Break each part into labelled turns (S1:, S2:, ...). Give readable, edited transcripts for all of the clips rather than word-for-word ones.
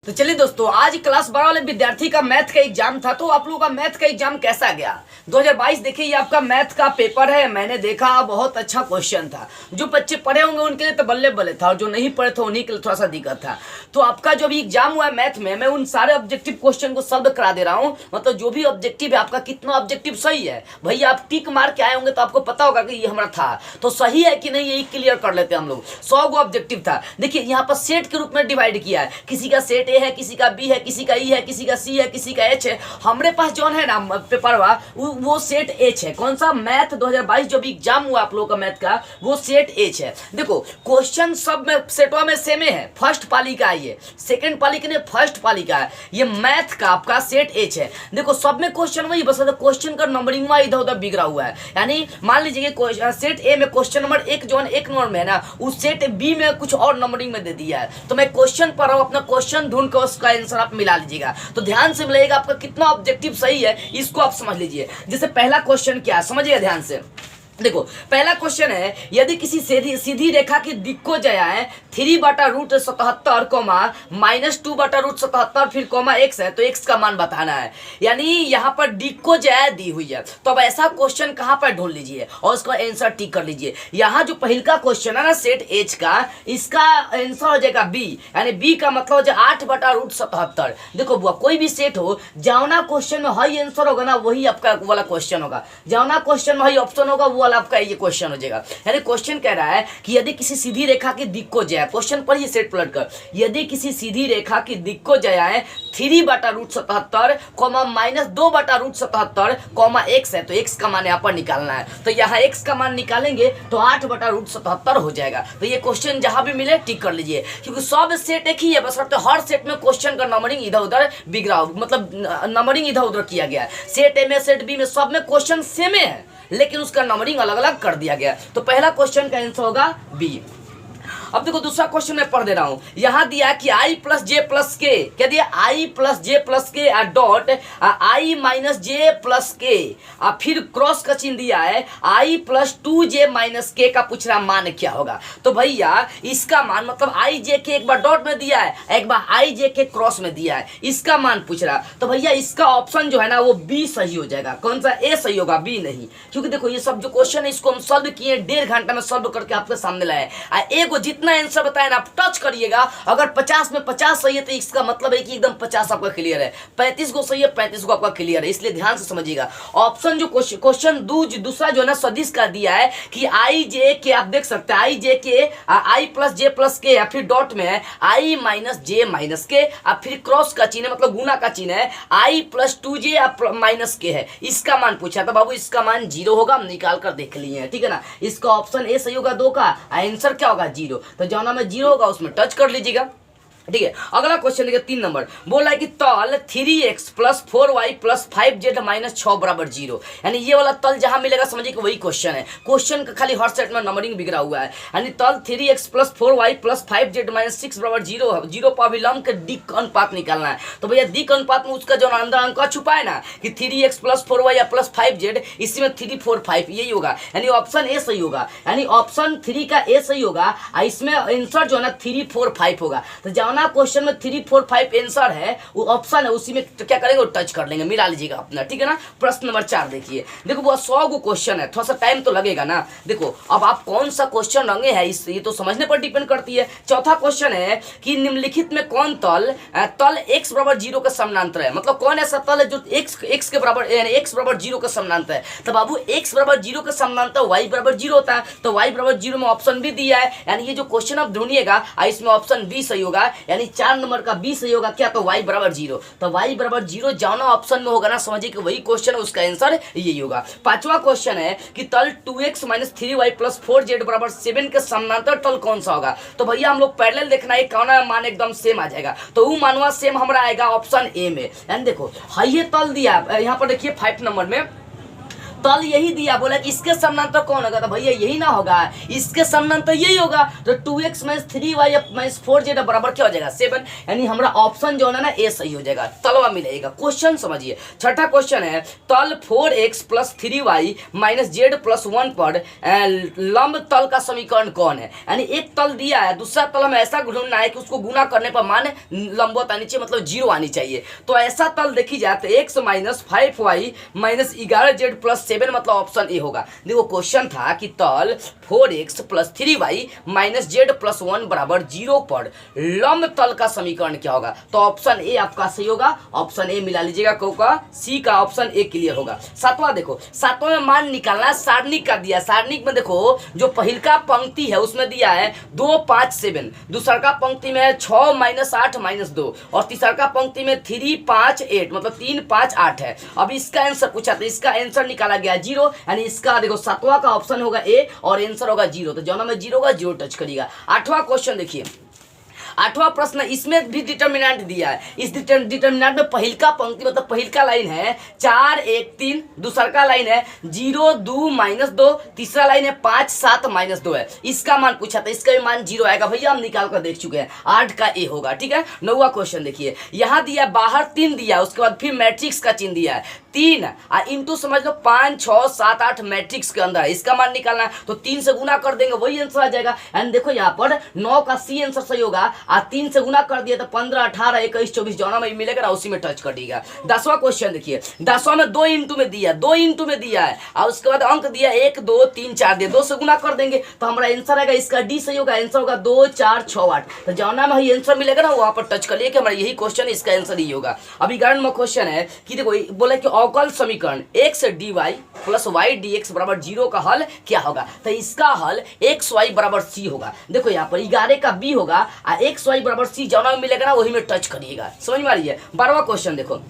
S1: तो चलिए दोस्तों, आज क्लास 12 वाले विद्यार्थी का मैथ का एग्जाम था। तो आप लोगों का मैथ का एग्जाम कैसा गया 2022? देखिए, ये आपका मैथ का पेपर है। मैंने देखा बहुत अच्छा क्वेश्चन था। जो बच्चे पढ़े होंगे उनके लिए तो बल्ले बल्ले था, और जो नहीं पढ़े थे उन्हीं के लिए थोड़ा सा दिक्कत था। तो आपका जो भी एग्जाम हुआ है मैथ में, मैं उन सारे ऑब्जेक्टिव क्वेश्चन को सॉल्व करा दे रहा हूँ। मतलब जो भी ऑब्जेक्टिव है आपका, कितना ऑब्जेक्टिव सही है भैया, आप टिक मार के आए होंगे तो आपको पता होगा कि ये हमारा था तो सही है कि नहीं, यही क्लियर कर लेते हैं हम लोग। 100 गो ऑब्जेक्टिव था। देखिए यहाँ पर सेट के रूप में डिवाइड किया है। किसी का सेट ए है, किसी का बी है, किसी का ई है, किसी का सी है, किसी का एच है। हमारे पास जो है ना पेपर वो सेट एच है। कौन सा? मैथ 2022 जो भी एग्जाम हुआ आप लोगों का मैथ का, वो सेट एच है। देखो क्वेश्चन सब में सेटों में सेम है। फर्स्ट पाली का है, ये सेकंड पाली का नहीं, फर्स्ट पाली का है। ये मैथ का आपका सेट एच है। देखो सब में क्वेश्चन वही, बस क्वेश्चन का नंबरिंग इधर उधर बिगड़ा हुआ है। यानी मान लीजिए सेट ए में क्वेश्चन नंबर एक नंबर में है ना, उस सेट बी में कुछ और नंबरिंग में दे दिया है। तो मैं क्वेश्चन पढ़ रहा हूँ, अपना क्वेश्चन ढूंढ कर उसका आंसर आप मिला लीजिएगा। तो ध्यान से मिलेगा आपका कितना ऑब्जेक्टिव सही है, इसको आप समझ लीजिए। जैसे पहला क्वेश्चन क्या है समझिए ध्यान से। देखो पहला क्वेश्चन है, यदि किसी सीधी रेखा की दिक्कोजयाएं 3/√77 कोमा -2/√77 फिर कोमा x है, तो x का मान बताना है। यानी यहाँ पर दिक्कोजया दी हुई है। तो अब ऐसा क्वेश्चन कहाँ पर ढूंढ लीजिए और उसका आंसर टिक कर लीजिए। यहाँ जो पहले का क्वेश्चन है ना सेट एच का, इसका आंसर हो जाएगा बी। यानी बी का मतलब हो जाए 8/√77। देखो बुआ, कोई भी सेट हो, जावना क्वेश्चन में हाई आंसर होगा ना, वही आपका वाला क्वेश्चन होगा। जावना क्वेश्चन में हाई ऑप्शन होगा, वो आपका ये क्वेश्चन हो जाएगा। यानी क्वेश्चन कह रहा है कि यदि किसी सीधी रेखा की दिक्कोजया, क्वेश्चन पढ़िए सेट पलट कर, यदि किसी सीधी रेखा की दिक्कोजयाएं 3/√77 कोमा -2/√77 कोमा x है, तो x का मान यहाँ पर निकालना है। तो यहाँ x का मान निकालेंगे तो 8/√77 हो जाएगा। तो ये क्वेश्चन जहां भी मिले टिक कर लीजिए, क्योंकि सब सेट एक ही है, बस हर सेट में क्वेश्चन का नंबरिंग इधर उधर बिगड़ा, मतलब नंबरिंग इधर उधर किया गया है। सेट ए में सेट बी में सब में क्वेश्चन सेम है, लेकिन उसका नंबरिंग अलग अलग कर दिया गया। तो पहला क्वेश्चन का आंसर होगा बी। अब देखो दूसरा क्वेश्चन मैं पढ़ दे रहा हूं। यहां दिया कि i + j + k, क्या दिया? i + j + k dot i - j + k, फिर क्रॉस का चिन्ह दिया है। i + 2j - k का पूछ रहा मान क्या होगा। तो भैया इसका मान मतलब i j k एक बार डॉट में दिया है, एक बार i j k क्रॉस में दिया है, इसका मान पूछ रहा। तो भैया इसका ऑप्शन जो है ना वो बी सही हो जाएगा। कौन सा? ए सही होगा, बी नहीं। क्योंकि देखो ये सब जो क्वेश्चन है इसको हम सॉल्व किए 1.5 घंटा में सॉल्व करके आपके सामने लाए। एगो जितना आंसर बताया ना आप टच करिएगा, अगर 50 में 50 सही है तो इसका मतलब है कि एकदम 50 आपका क्लियर है। 35 को सही है, 35 को आपका क्लियर है। इसलिए ध्यान से समझिएगा। ऑप्शन जो क्वेश्चन दूसरा जो है ना सदिश का दिया है कि आई जे के, आप देख सकते हैं आई जे के, i + j + k, फिर डॉट में है i - j - k, फिर क्रॉस का चिन्ह है, मतलब गुना का चिन्ह है, i + 2j - k है। इसका मान पूछा था बाबू, इसका मान 0 होगा, हम निकाल कर देख लिए हैं, ठीक है ना। इसका ऑप्शन ए सही होगा 2 का, आंसर क्या होगा 0। तो जौना में 0 होगा उसमें टच कर लीजिएगा, ठीक है। अगला क्वेश्चन देखिए 3 नंबर। बोला है कि तल 3x + 4y + 5z - 6 = 0। यानी ये वाला तल जहां मिलेगा समझिए कि वही क्वेश्चन है। क्वेश्चन का खाली हर सेट में नंबरिंग बिगड़ा हुआ है। यानी तल 3x + 4y + 5z - 6 = 0। 0 पर अभिलंब के दिक् अनुपात निकालना है। तो भैया दिक् अनुपात में उसका जो अंदर अंक छुपा है ना कि 3x + 4y + 5z, इसी में 3 4 5 यही होगा। यानी ऑप्शन ए सही होगा। यानी ऑप्शन 3 का ए सही होगा, इसमें आंसर जो है ना 3 4 5 होगा। तो जाना क्वेश्चन में 3 4 5 आंसर है, वो ऑप्शन है, उसी में क्या करेंगे वो टच कर लेंगे, मिला लीजिएगा अपना, ठीक है ना। प्रश्न नंबर 4 देखिए। देखो वो 100 गो क्वेश्चन है, थोड़ा सा टाइम तो लगेगा ना। देखो अब आप कौन सा क्वेश्चन रंगे हैं इस ये तो समझने पर डिपेंड करती है। चौथा क्वेश्चन है कि निम्नलिखित में कौन तल x = 0 का समानांतर है। मतलब कौन ऐसा तल है जो x के बराबर, यानी x = 0 का समानांतर है। तो बाबू x = 0 का समानांतर y = 0 होता है। तो y = 0 में ऑप्शन भी दिया है। यानी ये जो क्वेश्चन आप ढूंढिएगा इसमें ऑप्शन बी सही होगा। यानी 4 नंबर का बी सही होगा। क्या? तो y = 0। तो y = 0 जाना ऑप्शन में होगा ना, समझिए कि वही क्वेश्चन है, उसका आंसर यही होगा। पांचवा क्वेश्चन है कि तल 2x - 3y + 4z = 7 के समानांतर तल कौन सा होगा। तो भैया हम लोग पैरेलल देखना है, कौन मान एकदम सेम आ जाएगा। तो वो मानवा सेम हमारा आएगा ऑप्शन ए में। यानी देखो हाई तल दिया यहाँ पर देखिए 5 नंबर में, तल यही दिया, बोला कि इसके समानांतर कौन होगा, तो भैया यही ना होगा, इसके समानांतर यही होगा। तो 2x minus 3y minus 4z बराबर क्या हो जाएगा 7, यानी हमारा ऑप्शन जो है ना ए सही हो जाएगा, तलवा मिलेगा। क्वेश्चन समझिए, छठा क्वेश्चन है तल 4x plus 3y minus z plus 1 पर लंब तल का समीकरण कौन है। यानी एक तल दिया है, दूसरा तल हमें ऐसा ढूंढना है कि उसको गुना करने पर मान लंबवत आनी चाहिए, मतलब 0 आनी चाहिए। तो ऐसा तल देखी जाए तो x minus 5y minus 11z plus 7 मतलब ऑप्शन ए होगा। देखो क्वेश्चन था कि तल 4x plus 3y minus z plus 1 बराबर 0 पर लंब तल का समीकरण क्या होगा, तो ऑप्शन ए आपका सही होगा। ऑप्शन ए मिला लीजिएगा, का सी का ऑप्शन ए क्लियर होगा। सातवां देखो, सातवां में मान निकालना, सारणिक का दिया, सारणिक में देखो जो पहिलका पंक्ति है उसमें दिया है 2 5 7, दूसरका पंक्ति में 6 माइनस 8 माइनस 2 और तीसरका पंक्ति में 3 5 8 मतलब 3 5 8 है। अब इसका आंसर पूछा तो इसका आंसर निकाला गया 0, यानी इसका देखो सातवां का ऑप्शन होगा ए और आंसर होगा 0, तो जो में 0 होगा 0 टच करिएगा। आठवां क्वेश्चन देखिए, आठवां प्रश्न, इसमें भी डिटर्मिनेंट दिया है। इस डिटर्मिनेंट में पहिलका पंक्ति मतलब पहिलका लाइन है 4 1 3, दूसरका लाइन है 0 2 माइनस 2, तीसरा लाइन है 5 7 माइनस 2 है। इसका मान पूछा था, इसका भी मान 0 आएगा भैया, हम निकाल कर देख चुके हैं, 8 का ए होगा। ठीक है, नौवां क्वेश्चन देखिए, यहाँ दिया बाहर 3 दिया, उसके बाद फिर मैट्रिक्स का चिन्ह दिया है 3 इंटू समझ लो 5 6 7 8 मैट्रिक्स के अंदर है, इसका मान निकालना है तो 3 से गुना कर देंगे वही आंसर आ जाएगा। एंड देखो यहाँ पर 9 का सी आंसर सही होगा, 3 से गुना कर दिया तो 15 18 21 24 जो में मिलेगा ना उसी में टच करिएगा। 10वां क्वेश्चन देखिए, 10वां में 2 इंटू में दिया, 2 इंटू में दिया है और उसके बाद अंक दिया 1 2 3 4 दिया, 2 से गुना कर देंगे तो हमारा आंसर आएगा, इसका डी सही होगा, आंसर होगा 2 4 6 8, तो जौना में ही आंसर मिलेगा ना वहां पर टच कर लिए कि हमारा यही क्वेश्चन, इसका आंसर ही होगा। अभी 11वां क्वेश्चन है कि देखो बोला कि अवकल समीकरण x dy plus y dx बराबर 0 का हल क्या होगा, तो इसका हल x y बराबर c होगा। देखो यहाँ पर 11 का b होगा और x y बराबर c जौना में मिलेगा ना वही में टच करिएगा, समझ में आ रही है। 12वां क्वेश्चन देखो,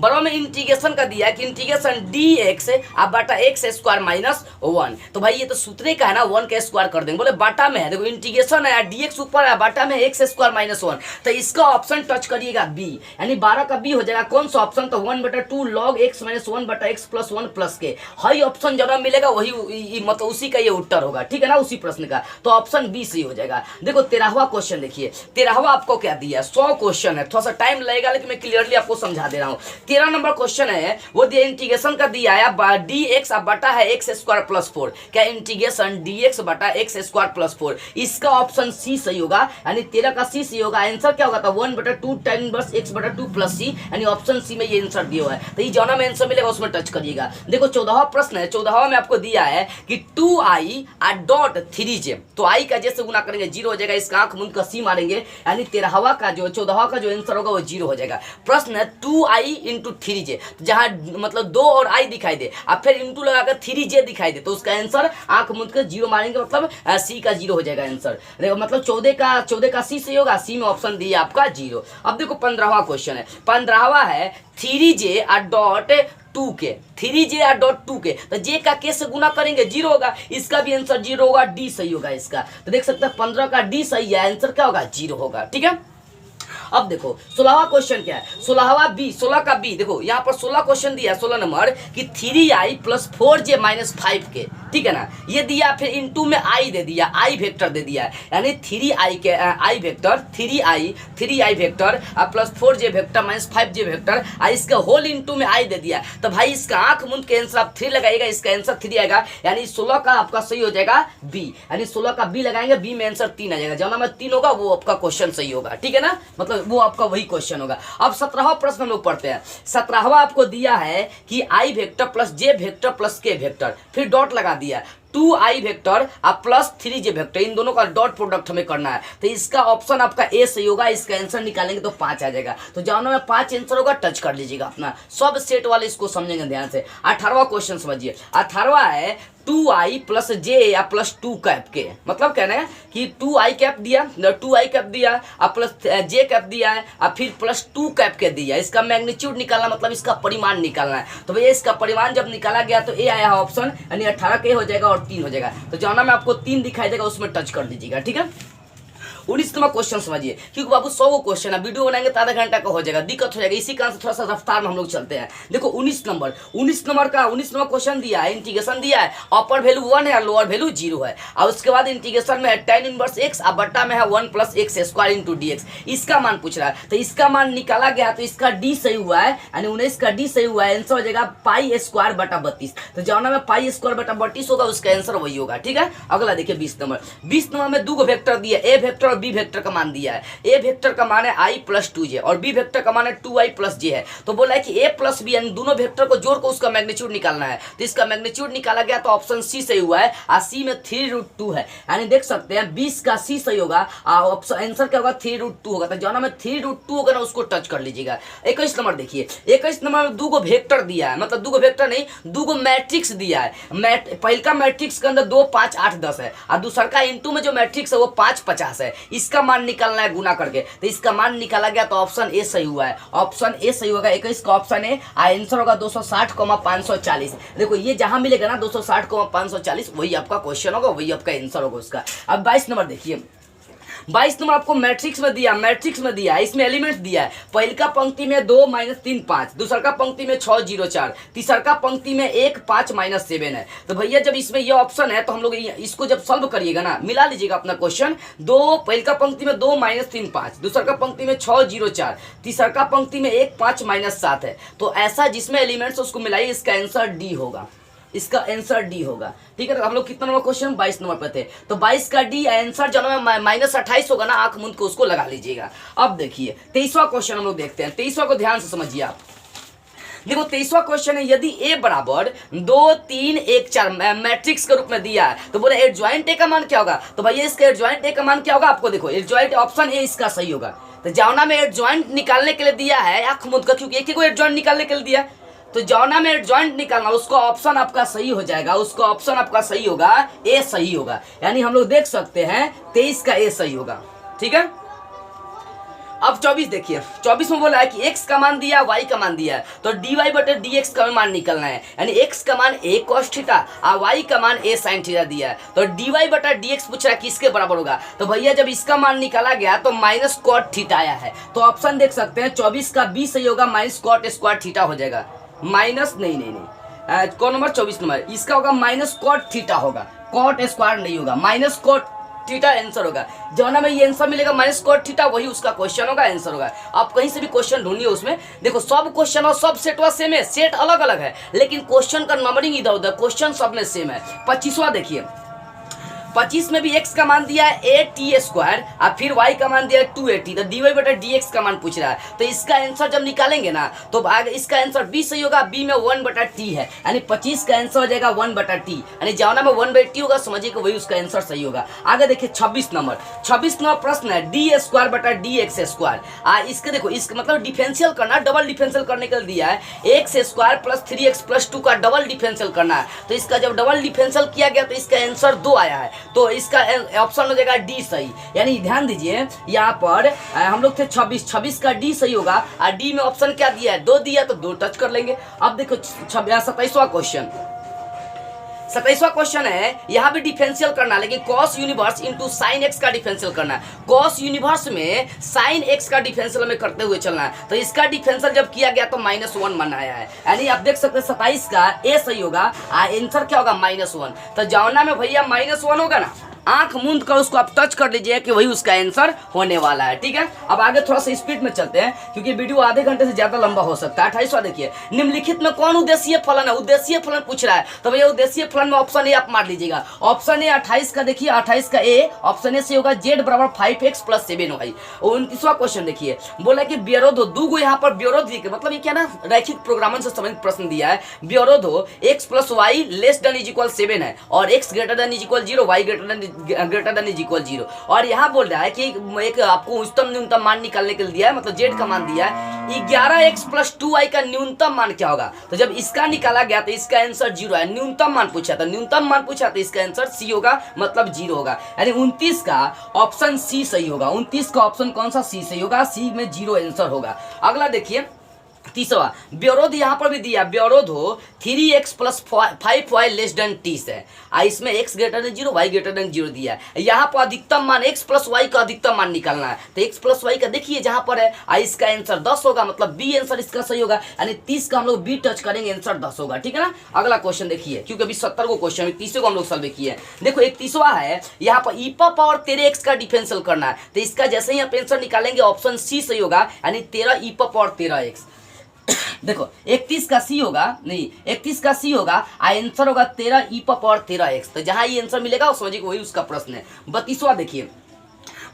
S1: बराबर में इंटीग्रेशन का दिया है कि इंटीग्रेशन dx आप बाटा एक्स स्क्वायर माइनस 1, तो भाई ये तो सूत्र का है ना, 1 का स्क्वायर कर देंगे, बोले बाटा में है, देखो इंटीग्रेशन है dx ऊपर है, बाटा में एक्स स्क्वायर माइनस 1, तो इसका ऑप्शन टच करिएगा बी, यानी 12 का बी हो जाएगा। कौन सा ऑप्शन, तो 1/2 log x माइनस 1 बटा एक्स प्लस 1 प्लस के, हाई ऑप्शन जब मिलेगा वही मतलब उसी का ये उत्तर होगा। ठीक है ना, उसी प्रश्न का, तो ऑप्शन बी सही हो जाएगा। देखो 13वां क्वेश्चन देखिए, 13वां आपको क्या दिया, 100 क्वेश्चन है, थोड़ा सा टाइम लगेगा लेकिन मैं क्लियरली आपको समझा दे रहा हूँ। 13 नंबर क्वेश्चन है वो दिया इंटीग्रेशन का दिया है dx अब बटा है एक्स स्क्वायर प्लस 4, क्या इंटीग्रेशन dx बटा एक्स स्क्वायर प्लस 4, इसका ऑप्शन सी सही होगा, यानी 13 का सी सही होगा। आंसर क्या होगा, 1/2 tan इनवर्स x/2 प्लस सी, यानी ऑप्शन सी में ये आंसर दिया हुआ है, तो ये जौना में आंसर मिलेगा उसमें टच करिएगा। देखो 14वां प्रश्न है, 14वां में आपको दिया है कि 2i डॉट 3j, तो i का जैसे गुना करेंगे 0 हो जाएगा, इसका आंख मुंद का सी मारेंगे, यानी 14वां का जो 14वां का जो आंसर होगा वो 0 हो जाएगा। प्रश्न है 2i इंटू 3j, जहां मतलब 2 और i दिखाई दे अब फिर इंटू लगाकर 3j दिखाई दे तो उसका आंसर आंख मुंद कर 0 मारेंगे, मतलब सी का 0 हो जाएगा आंसर। देखो मतलब 14 का सी सही होगा, सी में ऑप्शन दिया आपका 0। अब देखो 15वां क्वेश्चन है, 15वां है 3j dot 2k, 3j dot 2k, तो j का k से गुना करेंगे 0 होगा, इसका भी आंसर 0 होगा, डी सही होगा इसका, तो देख सकते हैं 15 का डी सही है, आंसर क्या होगा 0 होगा। ठीक है, अब देखो 16वां क्वेश्चन क्या है, 16वां बी, 16 का बी, देखो यहाँ पर 16 क्वेश्चन दिया है 16 नंबर कि 3i plus 4j minus 5k, ठीक है ना, ये दिया, फिर इनटू में i दे दिया, i वेक्टर दे दिया, यानी 3i के i vector 3i vector plus 4j vector minus 5j vector, इसका होल इनटू में i दे दिया, तो भाई इसका आंख मुंद के आंसर आप 3 लगाइएगा, इसका आंसर 3 आएगा, यानी 16 का आपका सही हो जाएगा बी, यानी 16 का बी लगाएंगे, बी में आंसर 3 आ जाएगा, जब में 3 होगा वो आपका क्वेश्चन सही होगा। ठीक है ना, मतलब वो आपका वही क्वेश्चन होगा। अब 17वां प्रश्न हम लोग पढ़ते हैं। 17वां आपको दिया है कि i vector plus j vector plus k vector, फिर डॉट लगा दिया, 2i vector plus 3j vector, इन दोनों का डॉट प्रोडक्ट हमें करना है, तो इसका ऑप्शन आपका ए सही होगा, इसका आंसर निकालेंगे तो 5 आ जाएगा, तो जहाँ में 5 आंसर होगा टच कर लीजिएगा अपना, सब सेट वाले इसको समझेंगे ध्यान से। 18वां क्वेश्चन समझिए, 18वां है 2i प्लस j या प्लस 2 कैप के, मतलब कहना है कि 2i कैप दिया, 2i कैप दिया और प्लस j कैप दिया है और फिर प्लस 2 कैप के दिया, इसका मैग्नीट्यूड निकालना मतलब इसका परिमाण निकालना है, तो भैया इसका परिमाण जब निकाला गया तो ए आया है ऑप्शन, यानी 18 के हो जाएगा और 3 हो जाएगा, तो जौना में आपको 3 दिखाई देगा उसमें टच कर दीजिएगा। ठीक है, 19 नंबर क्वेश्चन समझिए, क्योंकि बाबू 100 क्वेश्चन है, वीडियो बनाएंगे तो आधा घंटा का हो जाएगा, दिक्कत हो जाएगा, इसी कारण से थोड़ा सा रफ्तार में हम लोग चलते हैं। देखो 19 नंबर का 19 नंबर क्वेश्चन दिया है, इंटीग्रेशन दिया है, अपर वैल्यू 1 है और लोअर वैल्यू 0 है, और उसके बाद इंटीग्रेशन में है tan इनवर्स x और बट्टा में है 1 + x स्क्वायर इंटू dx, इसका मान पूछ रहा है। तो इसका मान निकाला गया तो इसका d सही हुआ है, यानी 19 का d सही हुआ है, आंसर हो जाएगा पाई स्क्वायर बटा 32। तो जौना में पाई स्क्वायर बटा 32 होगा उसका आंसर वही होगा, ठीक है। अगला देखिए 20 नंबर में 2 वेक्टर दिया, ए वेक्टर और बी वेक्टर का मान दिया है। ए वेक्टर का मान है i + 2j और बी वेक्टर का मान है 2i + j है। तो बोला है कि a + b यानी दोनों वेक्टर को जोड़ कर उसका मैग्नीट्यूड निकालना है। तो इसका मैग्नीट्यूड निकाला गया तो ऑप्शन सी सही हुआ है, और सी में 3√2 है, यानी देख सकते हैं 20 का सी सही होगा, ऑप्शन आंसर क्या होगा 3√2 होगा। तो जौना में 3√2 होगा ना उसको टच कर लीजिएगा। 21 नंबर देखिए, 21 नंबर में 2 वेक्टर दिया है, मतलब 2 वेक्टर नहीं 2 मैट्रिक्स दिया है। पहला मैट्रिक्स के अंदर 2 5 8 10 है, और दूसरा का इनटू में जो मैट्रिक्स है वो 5 50 है। इसका मान निकालना है गुना करके, तो इसका मान निकाला गया तो ऑप्शन ए सही हुआ है, ऑप्शन ए सही होगा। 21 का ऑप्शन ए, आंसर होगा 260,540। देखो ये जहां मिलेगा ना 260,540 वही आपका क्वेश्चन होगा, वही आपका आंसर होगा उसका। अब 22 नंबर देखिए, 22 नंबर आपको मैट्रिक्स में दिया है, इसमें एलिमेंट्स दिया है। पहले का पंक्ति में 2 - 3 5, दूसरा का पंक्ति में 6 0 4, तीसरा का पंक्ति में 1 5 - 7 है। तो भैया जब इसमें ये ऑप्शन है तो हम लोग इसको जब सॉल्व करिएगा ना, मिला लीजिएगा अपना क्वेश्चन। पहले का पंक्ति में 2 - 3 5, दूसरा का पंक्ति में 6 0 4, तीसरा का पंक्ति में 1 5 - 7 है। तो ऐसा जिसमें एलिमेंट्स उसको मिलाइए, इसका आंसर डी होगा, इसका आंसर डी होगा, ठीक है। तो हम लोग कितना नंबर क्वेश्चन 22 नंबर पे थे, तो 22 का डी आंसर जो में -28 होगा ना, आंख मुंद को उसको लगा लीजिएगा। अब देखिए 23वां क्वेश्चन हम लोग देखते हैं, 23वां को ध्यान से समझिए आप। देखो 23वां क्वेश्चन है, यदि a बराबर 2 3 1 4 मैट्रिक्स के रूप में दिया है तो बोले एडजॉइंट ए का मान क्या होगा। तो भैया इसका एडजॉइंट ए का मान क्या होगा, आपको देखो एडजॉइंट ऑप्शन ए इसका सही होगा। तो जौना में एडजॉइंट निकालने के लिए दिया है आंख मुंद का, क्योंकि एक ही को एडजॉइंट निकालने के लिए दिया है, तो जौना में एडजॉइंट निकालना उसका ऑप्शन आपका सही हो जाएगा, उसका ऑप्शन आपका सही होगा, ए सही होगा। यानी हम लोग देख सकते हैं 23 का ए सही होगा, ठीक है। अब 24 देखिए, 24 में बोला है कि x का मान दिया, y का मान दिया है, तो dy/dx का मान निकलना है, यानी x का मान a cos थीटा और y का मान a sin थीटा दिया है। तो dy/dx पूछ रहा है किसके बराबर होगा। तो भैया जब इसका मान निकाला गया तो माइनस cot थीटा आया है, तो ऑप्शन देख सकते हैं 24 का बी सही होगा, -cot स्क्वायर थीटा हो जाएगा, माइनस नहीं कौन नंबर 24 नंबर, इसका होगा -cot थीटा होगा, cot स्क्वायर नहीं होगा, -cot थीटा आंसर होगा। जौना में ये आंसर मिलेगा -cot थीटा, वही उसका क्वेश्चन होगा, आंसर होगा। आप कहीं से भी क्वेश्चन ढूंढिए उसमें, देखो सब क्वेश्चन और सब सेट वा सेम है, सेट अलग अलग है लेकिन क्वेश्चन का नंबरिंग इधर उधर, क्वेश्चन सब में सेम है। 25वां देखिए, 25 में भी x का मान दिया है at² और फिर y का मान दिया है 2at, तो dy/dx का मान पूछ रहा है। तो इसका आंसर जब निकालेंगे ना तो आगे इसका आंसर b सही होगा, b में 1/t है, यानी 25 का आंसर हो जाएगा 1/t, यानी जौना में 1/t होगा समझिए कि वही उसका आंसर सही होगा। आगे देखिए 26 नंबर प्रश्न है d²/dx²। इसके देखो, इसका मतलब डिफरेंशियल करना, डबल डिफरेंशियल करने के लिए दिया है, x² + 3x + 2 का डबल डिफरेंशियल करना है। तो इसका जब डबल डिफरेंशियल किया गया तो इसका आंसर 2 आया है, तो इसका ऑप्शन हो जाएगा डी सही। यानी ध्यान दीजिए यहाँ पर हम लोग थे 26 का डी सही होगा, और डी में ऑप्शन क्या दिया है 2 दिया, तो 2 टच कर लेंगे। अब देखो 27वां क्वेश्चन, 27वां क्वेश्चन है, यहाँ भी डिफरेंशियल करना, लेकिन cos universe into sine x का डिफरेंशियल करना है। cos यूनिवर्स में साइन एक्स का डिफरेंशियल में करते हुए चलना है, तो इसका डिफरेंशियल जब किया गया तो -1 बन आया है, यानी आप देख सकते हैं 27 का ए सही होगा, आंसर क्या होगा -1। तो जौना में भैया -1 होगा ना, आंख मूंद कर उसको आप टच कर लीजिए कि वही उसका आंसर होने वाला है, ठीक है। अब आगे थोड़ा सा स्पीड में चलते हैं क्योंकि वीडियो आधे घंटे से ज्यादा लंबा हो सकता है। 28वां देखिए, निम्नलिखित में कौन उद्देश्य फलन है, उद्देश्य फलन पूछ रहा है। तो भैया उद्देश्य फलन में ऑप्शन ए आप मार लीजिएगा, ऑप्शन ए 28 का देखिए, 28 का ए ऑप्शन ए से होगा, z = 5x + 7y। 29वां क्वेश्चन देखिए, बोला कि व्यवरोध दूगो, यहाँ पर व्यवरोध मतलब ये क्या ना, रैखिक प्रोग्रामन से संबंधित प्रश्न दिया है। व्यवरोध हो x + y <= 7 है और x > 0, y > 0, और यहाँ बोल रहा है कि एक आपको उच्चतम न्यूनतम मान निकालने के लिए दिया है, मतलब z का मान दिया है, 11x + 2y का न्यूनतम मान क्या होगा। तो जब इसका निकाला गया तो इसका आंसर 0 है, न्यूनतम मान पूछा था, न्यूनतम मान पूछा तो इसका आंसर सी होगा, मतलब 0 होगा, यानी 29 का ऑप्शन सी सही होगा। 29 का ऑप्शन कौन सा, सी सही होगा, सी में 0 आंसर होगा। अगला देखिए तीसरा ब्योरोध यहाँ पर भी दिया, ब्योरोध हो 3x + 5y < t है। इसमें x > 0 y > 0 दिया है। यहाँ पर अधिकतम मान x + y का अधिकतम मान निकालना है, तो x + y का देखिए जहाँ पर है, इसका आंसर 10 होगा, मतलब बी आंसर इसका सही होगा, यानी 30 का हम लोग बी टच करेंगे, आंसर 10 होगा। ठीक है ना। अगला क्वेश्चन देखिए, क्योंकि अभी 70 को क्वेश्चन, 30 को हम लोग सॉल्व किए हैं। देखो एक तीसरा है, यहाँ पर e पावर 13x का डिफरेंशियल करना है, तो इसका जैसे ही आप आंसर निकालेंगे ऑप्शन सी सही होगा, यानी 13 e पावर 13x। देखो 31 का सी होगा, नहीं 31 का सी होगा, आंसर होगा 13 e पावर 13x। तो जहां ये आंसर मिलेगा वो समझिए वही उसका प्रश्न है। 32वां देखिए,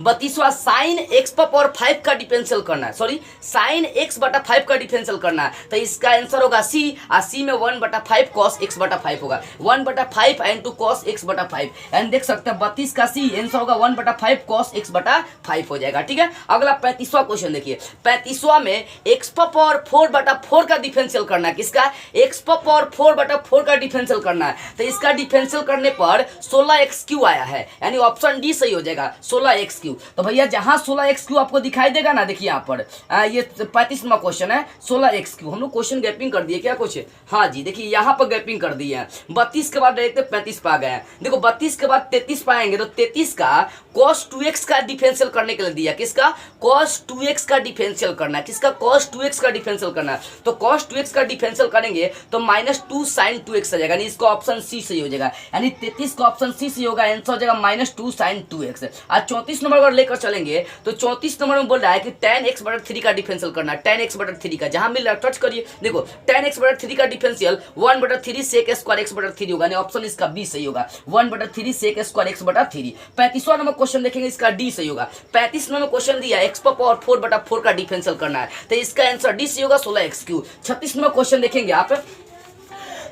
S1: 32वां sin x पावर 5 का डिफरेंशियल करना है, सॉरी sin x बटा 5 का डिफरेंशियल करना है, तो इसका आंसर होगा सी, और सी में 1/5 cos x बटा 5 होगा, 1/5 into cos x बटा 5, एंड देख सकते हैं 32 का सी आंसर होगा 1/5 cos x बटा 5 हो जाएगा। ठीक है। अगला 35वां क्वेश्चन देखिए, 35वां में x पावर 4/4 का डिफरेंशियल करना है, किसका x पावर 4/4 का डिफरेंशियल करना है, तो इसका डिफरेंशियल करने पर 16x³ आया है, यानी ऑप्शन डी सही हो जाएगा 16x³। तो भैया जहां 16x³ आपको दिखाई देगा ना, देखिए यहाँ पर ये 35वां क्वेश्चन है 16x³। हम लोग क्वेश्चन गैपिंग कर दिए क्या कुछ, हाँ जी देखिए यहाँ पर गैपिंग कर दिए हैं। 32 के बाद डायरेक्ट 35 पे आ गए हैं। देखो 32 के बाद 33 पाएंगे, तो 33 का cos 2x का डिफरेंशियल करने के लिए दिया, किसका cos 2x का डिफरेंशियल करना है, किसका cos 2x का डिफरेंशियल करना है, तो cos 2x का डिफरेंशियल करेंगे तो -2 sin 2x आ जाएगा, यानी इसका ऑप्शन सी सही हो जाएगा, यानी 33 का ऑप्शन सी सही होगा, आंसर हो जाएगा -2 sin 2x। आज 34 नंबर अगर लेकर चलेंगे तो 34 नंबर में बोल रहा है कि tan x/3 का डिफरेंशियल करना है, tan x/3 का, जहां मिल रहा है टच करिए, देखो tan x/3 का डिफरेंशियल 1/3 sec² x/3 होगा, यानी ऑप्शन इसका बी सही होगा, 1/3 sec² x/3। 35वां नंबर क्वेश्चन देखेंगे, इसका डी सही होगा। 35 नंबर क्वेश्चन दिया x पावर 4/4 का डिफरेंशियल करना है, तो इसका आंसर डी सही होगा 16x³। 36 नंबर क्वेश्चन देखेंगे आप,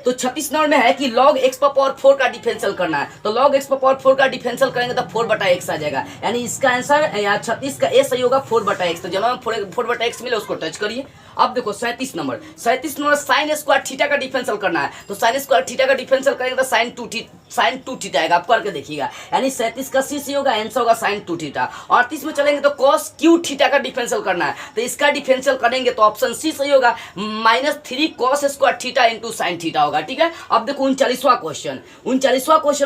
S1: तो 36 नंबर में है कि log x पावर 4 का डिफरेंशियल करना है, तो log x पावर 4 का डिफरेंशियल करेंगे तो 4/x आ जाएगा, यानी इसका आंसर यहाँ 36 का ए सही होगा 4/x। तो जब 4/x मिले उसको टच करिए। अब देखो 37 नंबर sin स्क्वायर थीटा का डिफरेंशियल करना है, तो sin स्क्वायर थीटा का डिफरेंशियल करेंगे तो sin 2 थीटा आएगा, आप करके देखिएगा, यानी 37 का सी सी होगा, आंसर होगा sin 2 थीटा। 38 में चलेंगे तो cos q थीटा का डिफरेंशियल करना है, तो इसका डिफरेंशियल करेंगे तो ऑप्शन सी सही होगा, -3 cos square theta into sin theta होगा। ठीक है। अब देखो 39वां क्वेश्चन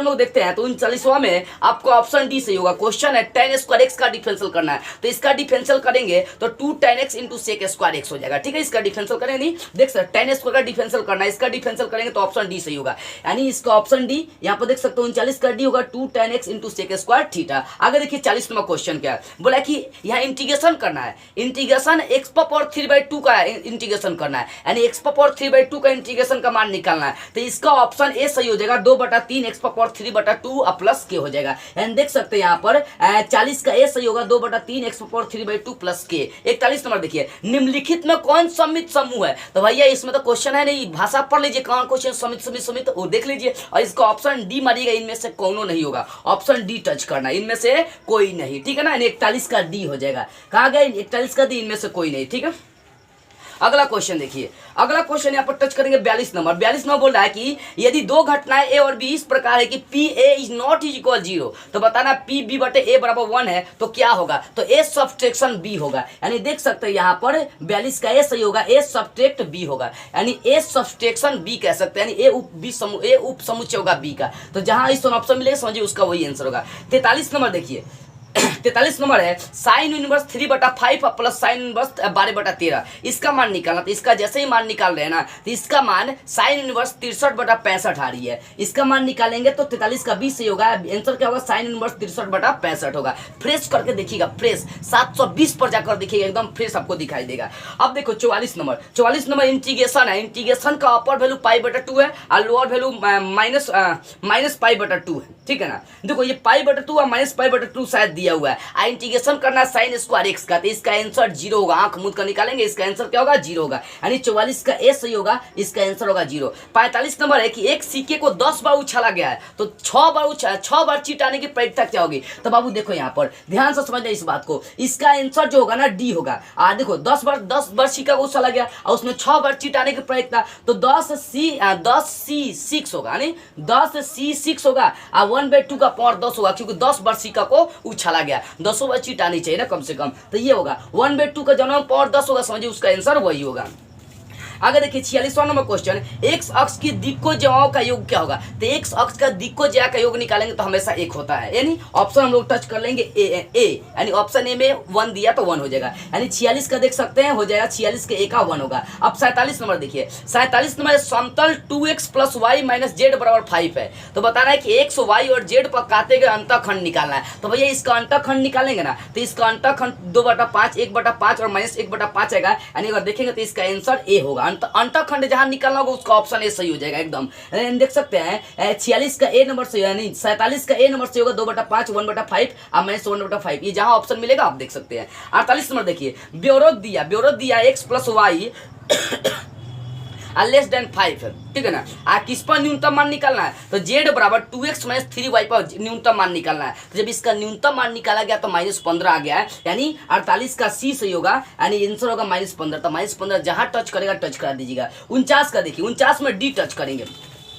S1: लोग देखते हैं, तो 39वां में आपको ऑप्शन डी सही होगा। क्वेश्चन है tan स्क्वायर x का डिफरेंशियल करना है, तो इसका डिफरेंशियल करेंगे तो 2 tan x into sec square x हो जाएगा। ठीक है। इसका डिफरेंशियल करेंगे, नहीं देख सकते tan स्क्वायर का डिफरेंशियल करना है, इसका डिफरेंशियल करेंगे तो ऑप्शन डी सही होगा, यानी इसका ऑप्शन डी यहाँ पर देख सकते हो 39 का डी होगा 2 tan x into sec square theta. आगे देखिए 40 नंबर क्वेश्चन क्या है, बोला कि यहाँ इंटीग्रेशन करना है, इंटीग्रेशन x पावर 3/2 का इंटीग्रेशन करना है, यानी x पावर 3/2 का इंटीग्रेशन का मान निकालना है, तो इसका ऑप्शन ए सही हो जाएगा 2/3 x पावर 3/2 प्लस के हो जाएगा, यानी देख सकते हैं यहाँ पर 40 का ए सही होगा 2/3 x पावर 3/2 प्लस के। 41 नंबर देखिए, निम्नलिखित में कौन समित समूह है, तो भैया इसमें तो क्वेश्चन है नहीं, भाषा पढ़ लीजिए कौन क्वेश्चन समित वो देख लीजिए, और इसका ऑप्शन डी मारिएगा, इनमें से कौनो नहीं होगा, ऑप्शन डी टच करना, इनमें से कोई नहीं। ठीक है ना, 41 का डी हो जाएगा, कहा गया 41 का डी, इनमें से कोई नहीं। ठीक है। अगला क्वेश्चन देखिए, अगला क्वेश्चन यहाँ पर टच करेंगे 42 नंबर बोल रहा है कि यदि दो घटनाएं ए और बी इस प्रकार है कि P A is not is equal 0, तो बताना पी बी बटे ए बराबर 1 है, तो क्या होगा, तो ए सब्सट्रैक्शन बी होगा, यानी देख सकते हैं यहाँ पर 42 का ए सही होगा, ए सब्सट्रैक्ट बी होगा, यानी ए सब्सट्रैक्शन बी कह सकते हैं, यानी ए उप समुच्चय होगा बी का, तो जहां इस ऑप्शन मिलेगा समझिए उसका वही आंसर होगा। 43 नंबर देखिए, 43 नंबर है sine inverse 3/5 plus sine inverse 12/13, इसका मान निकालना, तो इसका जैसे ही मान निकाल रहे हैं ना, तो इसका मान साइन इनवर्स 63/65 आ रही है, इसका मान निकालेंगे तो 43 का 20 सही होगा, आंसर क्या होगा साइन इनवर्स 63/65 होगा। फ्रेश करके देखिएगा, फ्रेश 720 पर जाकर देखिएगा, एकदम फ्रेश आपको दिखाई देगा। अब देखो 44 नंबर इंटीग्रेशन है, इंटीग्रेशन का अपर वैल्यू π/2 है और लोअर वैल्यू माइनस π/2 है। ठीक है ना, देखो ये π/2 और -π/2 शायद दिया हुआ है, इंटीग्रेशन करना साइन स्क्वायर x का, तो इसका आंसर 0 होगा, आंख मूंद कर निकालेंगे, इसका आंसर क्या होगा 0 होगा, यानी 44 का ए सही होगा, इसका आंसर होगा 0। 45 नंबर है कि एक सिक्के को 10 बार उछाला गया है, तो 6 बार चीट आने की प्रायिकता क्या होगी, तो बाबू देखो यहाँ पर ध्यान से समझना इस बात को, इसका आंसर जो होगा ना डी होगा। देखो 10 बार सिक्का को उछाला गया और उसमें 6 बार चीट आने की प्रायिकता, तो 10c6 होगा, यानी 10c6 होगा, 1/2 का पावर 10 होगा, क्योंकि 10 बार सिक्का को उछाला गया, 10 बार चीट आनी चाहिए ना कम से कम, तो ये होगा 1/2 का जन्म पावर 10 होगा, समझिए उसका आंसर वही होगा। आगे देखिए 46वां नंबर क्वेश्चन, एक्स अक्ष की दिक्कोज्याओं का योग क्या होगा। तो एक्स अक्ष का दिक्कोज्या का योग निकालेंगे तो हमेशा एक होता है, यानी ऑप्शन हम लोग टच कर लेंगे ए, यानी ऑप्शन ए में 1 दिया तो 1 हो जाएगा, यानी 46 का देख सकते हैं हो जाएगा, 46 के ए का 1 होगा। अब 47 नंबर देखिए, 47 नंबर समतल 2x + y - z = 5 है। तो बताना है कि x y और z पर काटे गए अंतःखंड निकालना है। तो भैया इसका अंतःखंड निकालेंगे ना, तो इसका अंतःखंड 2/5 1/5 और -1/5 आएगा, यानी अगर देखेंगे तो इसका आंसर ए होगा। अंतःखंड जहां निकालना होगा उसका ऑप्शन ए सही हो जाएगा एकदम। देख सकते हैं 46 का ए नंबर से, यानी 47 का ए नंबर से होगा 2/5 1/5 और -1/5, ये जहां ऑप्शन मिलेगा आप देख सकते हैं। 48 नंबर देखिए, ब्योरो दिया x + y लेस देन 5 है, ठीक है ना। किस पर न्यूनतम मान निकालना है, तो z बराबर 2x - 3y पर न्यूनतम मान निकालना है। तो जब इसका न्यूनतम मान निकाला गया तो -15 आ गया है, यानी 48 का सी सही होगा, यानी आंसर होगा -15। तो -15 जहां टच करेगा टच करा दीजिएगा। 49 का देखिए, 49 में डी टच करेंगे।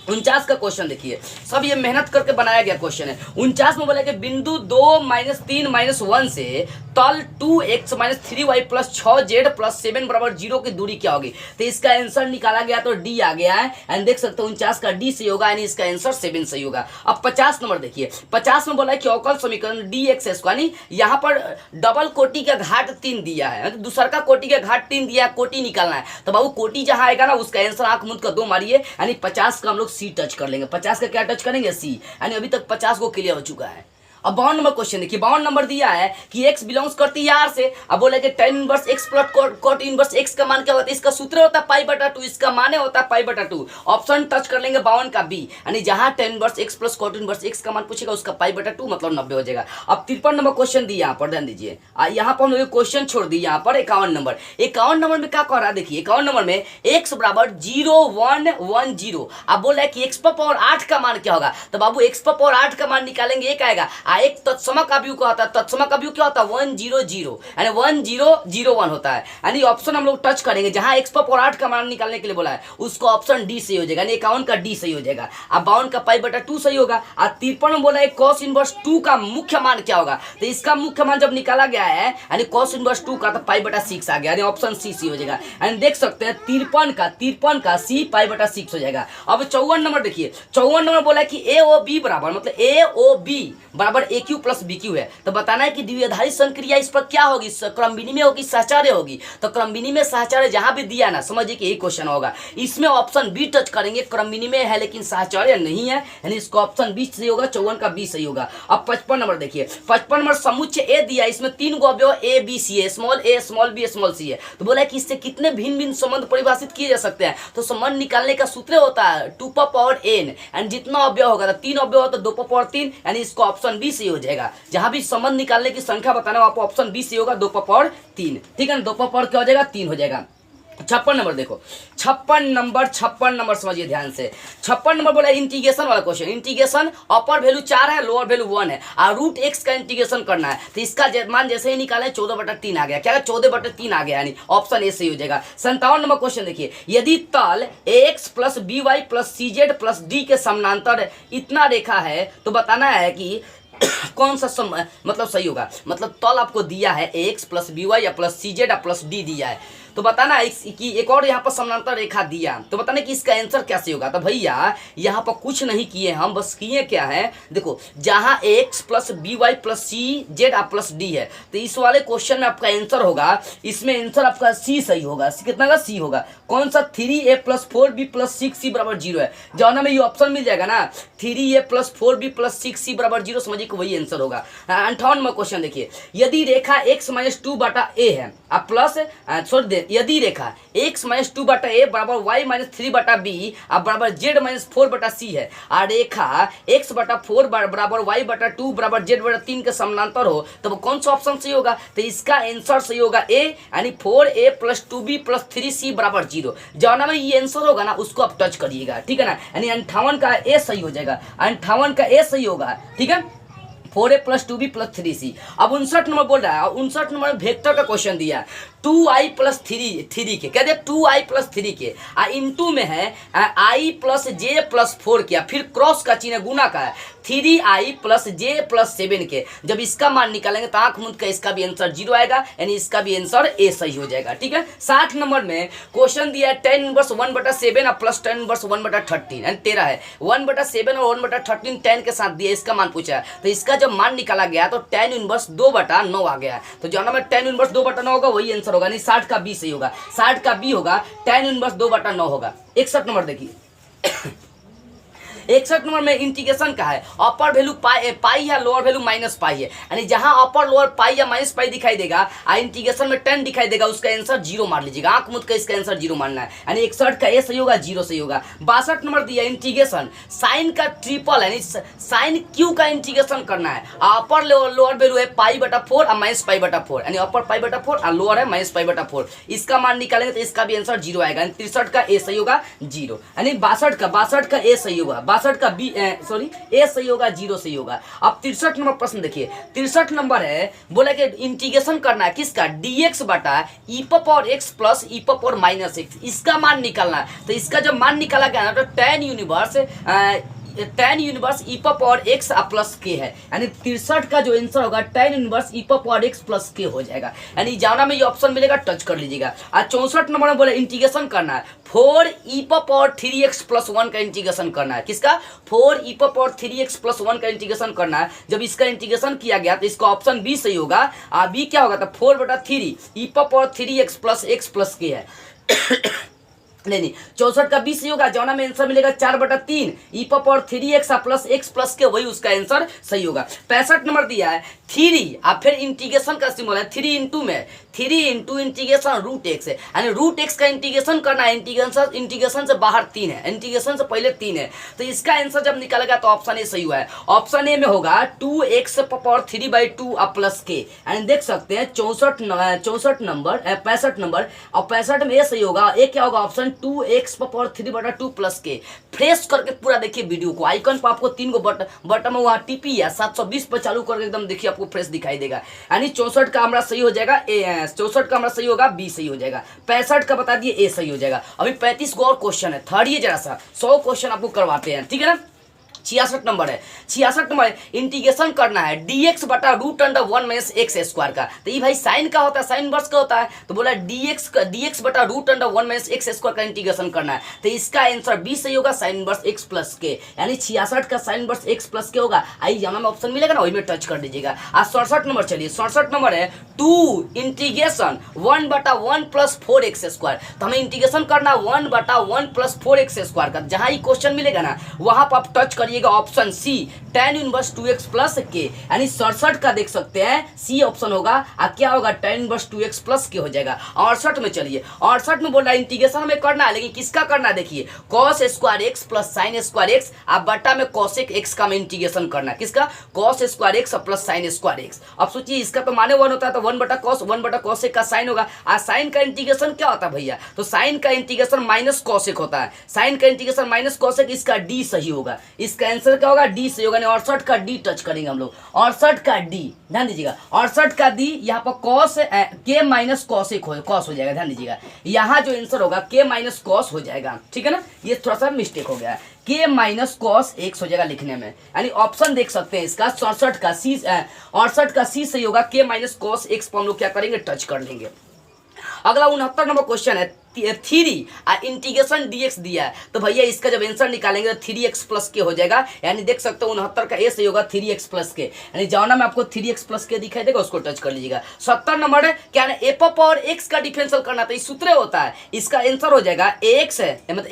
S1: 49 का क्वेश्चन देखिए, सब ये मेहनत करके बनाया गया क्वेश्चन है। 49 में बोला कि बिंदु 2 - 3 - 1 से तल 2x - 3y + 6z + 7 = 0 की दूरी क्या होगी। तो इसका आंसर निकाला गया तो डी आ गया है, एंड देख सकते हो 49 का डी सही होगा, यानी इसका आंसर 7 सही होगा। अब 50 नंबर देखिए, 50 में बोला है कि अवकल समीकरण dx², यानी यहाँ पर डबल कोटि का घाट 3 दिया है, मतलब दूसर का कोटि का घाट 3 दिया है, कोटि निकालना है। तो बाबू कोटि जहां आएगा ना उसका आंसर आंख मूंद कर 2 मारिए, यानी 50 का हम लोग सी टच कर लेंगे। 50 का क्या टच करेंगे, सी, यानी अभी तक 50 को क्लियर हो चुका है। अब 52 नंबर क्वेश्चन देखिए, 52 नंबर दिया है कि x बिलोंग्स करती है R से। अब बोले कि tan inverse x plus cot inverse x का मान क्या होता है, इसका सूत्र होता है π/2, इसका माने होता है π/2। ऑप्शन टच कर लेंगे 52 का बी, यानी जहां tan inverse x plus cot inverse x का मान पूछेगा उसका π/2 मतलब 90 हो जाएगा। अब 53 नंबर क्वेश्चन दिया, यहाँ पर ध्यान दीजिए, यहाँ पर हम लोग क्वेश्चन छोड़ दिए। यहाँ पर 51 नंबर, 51 नंबर में क्या कह रहा है देखिए, 51 नंबर में x बराबर 0 1 1 0। अब बोला है कि x पर पावर 8 का मान क्या होगा। तो बाबू x पर पावर 8 का मान निकालेंगे, एक आएगा, एक तत्समक अवयव क्या होता है, तत्समक अवयव क्या होता है 1 0 0, यानी 1 0 0 1 होता है, यानी ऑप्शन हम लोग टच करेंगे जहां x पर पावर 8 का मान निकालने के लिए बोला है उसका ऑप्शन डी सही हो जाएगा, यानी 51 का डी सही हो जाएगा। अब 52 का π/2 सही होगा। और 53 में बोला है cos इनवर्स 2 का मुख्य मान क्या होगा। तो इसका मुख्य मान जब निकाला गया है, यानी cos इनवर्स 2 का तो π/6 आ गया, यानी ऑप्शन सी सी हो जाएगा। यानी देख सकते हैं 53 का सी π/6 हो जाएगा। अब 54 नंबर देखिए, 54 नंबर बोला है कि AOB बराबर, मतलब AOB बराबर AQ + BQ है। तो बताना है कि द्विआधारी संक्रिया इस पर क्या होगी, क्रम विनिमय होगी, सहचार्य होगी। तो क्रम विनिमय सहचार्य जहां भी दिया ना, समझिए कि यही क्वेश्चन होगा। इसमें ऑप्शन बी टच करेंगे, क्रम विनिमय है लेकिन सहचार्य नहीं है, यानी इसका ऑप्शन बी सही होगा, 54 का बी सही होगा। अब 55 नंबर देखिए, 55 नंबर समुच्चय ए दिया, इसमें 3 गो अवयव ए बी सी है, स्मॉल ए स्मॉल बी स्मॉल सी है। तो बोला है कि इससे कितने भिन्न भिन्न संबंध परिभाषित किए जा सकते हैं। तो संबंध निकालने का सूत्र होता है 2n, एंड जितना अवयव होगा, 3 अवयव हो तो 2/3, यानी इसका ऑप्शन बी सही हो जाएगा। जहां भी संबंध निकालने की संख्या बताना आपको ऑप्शन बी से होगा 2/3, ठीक है ना, 2/4 क्या हो जाएगा 3 हो जाएगा। 56 नंबर देखो, 56 नंबर समझिए ध्यान से। 56 नंबर बोला इंटीग्रेशन वाला क्वेश्चन, इंटीग्रेशन अपर वैल्यू 4 है, लोअर वैल्यू 1 है, और √x का इंटीग्रेशन करना है। तो इसका मान जैसे ही निकाले 14/3 आ गया, क्या 14/3 आ गया, यानी ऑप्शन ए सही हो जाएगा। 57 नंबर क्वेश्चन देखिए, यदि तल ax + by + cz + d के समानांतर इतना रेखा है तो बताना है कि कौन सा मतलब सही होगा। मतलब तल आपको दिया है ax + by या +cz या +d दिया है, तो बताना है कि एक और यहाँ पर समानांतर रेखा दिया, तो बताना कि इसका आंसर कैसे होगा। तो भैया यहाँ पर कुछ नहीं किए हम, बस किए क्या है, देखो जहाँ x + by + cz + d है, तो इस वाले क्वेश्चन में आपका आंसर होगा, इसमें आंसर आपका सी सही होगा। कितना का सी होगा, कौन सा 3a + 4b + 6c = 0 है। जौना में ये ऑप्शन मिल जाएगा ना, 3a + 4b + 6c = 0, समझिए कि वही आंसर होगा। 58 में क्वेश्चन देखिए, यदि रेखा x - 2/a है, अब प्लस छोड़ दे, यदि रेखा x - 2/a बराबर y - 3/b अब बराबर z - 4/c है, और रेखा x/4 बराबर y/2 बराबर z/3 के समानांतर हो, तो वो कौन सा ऑप्शन सही होगा। तो इसका आंसर सही होगा ए, यानी 4a + 2b + 3c = 0। जौना में ये आंसर होगा ना उसको आप टच करिएगा, ठीक है ना, यानी 58 का ए सही हो जाएगा, 58 का ए सही होगा, ठीक है। 4a plus 2b plus 3c। अब 59 नंबर बोल रहा है, 59 नंबर में वेक्टर का क्वेश्चन दिया है 2i प्लस थ्री के, कह दे 2i प्लस 3 के इंटू में है i प्लस जे प्लस 4 किया, फिर क्रॉस का चिन्ह गुना का है 3i प्लस जे प्लस 7 के। जब इसका मान निकालेंगे तो आंख मूंद का इसका भी आंसर 0 आएगा, यानी इसका भी आंसर ए सही हो जाएगा। ठीक है, 60 नंबर में क्वेश्चन दिया है tan इनवर्स 1/7 और प्लस tan इनवर्स 1/13 यानी 13 है, 1/7 और 1/13 tan के साथ दिया, इसका मान पूछा है। तो इसका जब मान निकाला गया तो tan इनवर्स 2/9 आ गया, तो जो में tan इनवर्स 2/9 होगा वही आंसर होगा, नहीं 60 का बी सही होगा, 60 का बी होगा, tan इनवर्स 2/9 होगा। 61 नंबर देखिए 61 नंबर में इंटीग्रेशन का है, अपर वैल्यू पाई है, लोअर वैल्यू माइनस पाई है, यानी जहां अपर लोअर पाई या माइनस पाई दिखाई देगा इंटीग्रेशन में 10 दिखाई देगा, उसका आंसर 0 मार लीजिएगा, आंख मुद का इसका आंसर 0 मारना है, यानी 61 का ए सही होगा, 0 सही होगा। 62 नंबर दिया इंटीग्रेशन साइन का ट्रिपल, यानी साइन क्यू का इंटीग्रेशन करना है, अपर लोअर वैल्यू है π/4 और माइनस π/4, यानी अपर π/4 और लोअर है माइनस π/4, इसका मान निकालेंगे तो इसका भी आंसर 0 आएगा, 63 का ए सही होगा 0, यानी 62 का ए सही होगा, 62 का बी सॉरी ए सही होगा, 0 सही होगा। अब 63 नंबर प्रश्न देखिए, 63 नंबर है बोला कि इंटीग्रेशन करना है किसका dx बटा e power x plus e power minus x, इसका मान निकालना है। तो इसका जब मान निकाला गया ना तो tan universe e power x plus के है, यानी 63 का जो आंसर होगा tan inverse e power x plus के हो जाएगा, यानी जाना में ये ऑप्शन मिलेगा, टच कर लीजिएगा। और 64 नंबर में बोले इंटीग्रेशन करना है 4e पावर 3x प्लस 1 का इंटीग्रेशन करना है, किसका 4e पावर 3x प्लस 1 का इंटीग्रेशन करना है। जब इसका इंटीग्रेशन किया गया तो इसका ऑप्शन बी सही होगा, बी क्या होगा तो 4/3 e power 3x plus x plus के है नहीं 64 का 20 होगा, जौना में आंसर मिलेगा 4/3 e power 3x plus x plus के, वही उसका आंसर सही होगा। 65 नंबर दिया है 3 और फिर इंटीग्रेशन का सिंबल है 3 इंटू में 3 इंटू इंटीग्रेशन रूट एक्स है, यानी रूट एक्स का इंटीग्रेशन करना है, इंटीग्रेशन से बाहर 3 है, इंटीग्रेशन से पहले 3 है, तो इसका आंसर जब निकलेगा तो ऑप्शन ए सही हुआ है। ऑप्शन ए में होगा 2x पावर 3/2 प्लस के, यानी देख सकते हैं 65 नंबर और 65 में ए सही होगा, ए क्या होगा ऑप्शन 2x पावर 3/2 प्लस के। फ्रेश करके पूरा देखिए वीडियो को, आइकन पर आपको 3 गो बटन में वहाँ टीपी है, 720 पर चालू करके एकदम देखिए आपको फ्रेश दिखाई देगा, यानी 64 का हमारा सही हो जाएगा, 64 का हमारा सही होगा, बी सही हो जाएगा। 65 का बता दिए ए सही हो जाएगा। अभी 35 को और क्वेश्चन है, थर्ड जरा सा 100 क्वेश्चन आपको करवाते हैं, ठीक है ना। 66 नंबर है, 66 नंबर इंटीग्रेशन करना है dx बटा √1 माइनस x स्क्वायर का। तो ये भाई साइन का होता है, साइन इनवर्स का होता है, तो बोला dx बटा √1 माइनस x स्क्वायर का इंटीग्रेशन करना है, तो इसका आंसर बी सही होगा, साइन इनवर्स x प्लस के, यानी 66 का साइन इनवर्स x प्लस के होगा। आई यहाँ में ऑप्शन मिलेगा ना, वही में टच कर दीजिएगा। आज 67 नंबर चलिए, 67 नंबर है 2 इंटीग्रेशन 1/1 प्लस 4x स्क्वायर। तो हमें इंटीग्रेशन करना 1/1 प्लस 4x स्क्वायर का, जहां ही क्वेश्चन मिलेगा ना वहां पर आप टच करिए option C tan inverse 2x plus के, यानी 67 का देख सकते हैं सी ऑप्शन होगा, और क्या होगा tan इनवर्स 2x प्लस के हो जाएगा। 68 में चलिए, 68 में बोल रहा है इंटीग्रेशन हमें करना है, लेकिन किसका करना है देखिए, cos square x plus sine square x अब बटा में cosec x का हमें इंटीग्रेशन करना है, किसका cos square x plus sine square x। अब सोचिए इसका तो माने 1 होता है, तो 1/cosec का साइन होगा, और साइन का इंटीग्रेशन क्या होता है भैया, तो साइन का इंटीग्रेशन माइनस cosec होता है, साइन का इंटीग्रेशन माइनस cosec, इसका डी सही होगा, इसका आंसर क्या होगा डी सही होगा। 68 का डी टच करेंगे हम लोग, 68 का डी ध्यान दीजिएगा, 68 का डी यहाँ पर cos के माइनस कॉस हो जाएगा, ध्यान दीजिएगा यहाँ जो आंसर होगा के माइनस कॉस हो जाएगा, ठीक है ना, ये थोड़ा सा मिस्टेक हो गया है, के माइनस कॉस x हो जाएगा लिखने में, यानी ऑप्शन देख सकते हैं इसका 67 का सी 68 का सी सही होगा, के माइनस कॉस x पर हम लोग क्या करेंगे टच कर लेंगे। अगला 69 नंबर क्वेश्चन है 3 इंटीग्रेशन dx दिया है, तो भैया इसका जब आंसर निकालेंगे तो 3x प्लस के हो जाएगा, यानी देख सकते हो 69 का ए सही होगा 3x प्लस के, यानी जौना में आपको 3x प्लस के दिखाई देगा उसको टच कर लीजिएगा। 70 नंबर है क्या है ए पावर x का डिफरेंशियल करना, तो इस सूत्र होता है, इसका आंसर हो जाएगा ax है, मतलब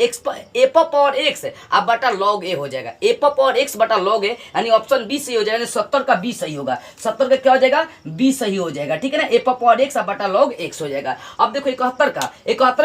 S1: ए पावर x अब बटा log a हो जाएगा, ए पावर x बटा log a, यानी ऑप्शन बी सही हो जाएगा, 70 का बी सही होगा, 70 का क्या हो जाएगा बी सही हो जाएगा, ठीक है ना, ए पावर x अब बटा log x हो जाएगा। अब देखो 71 का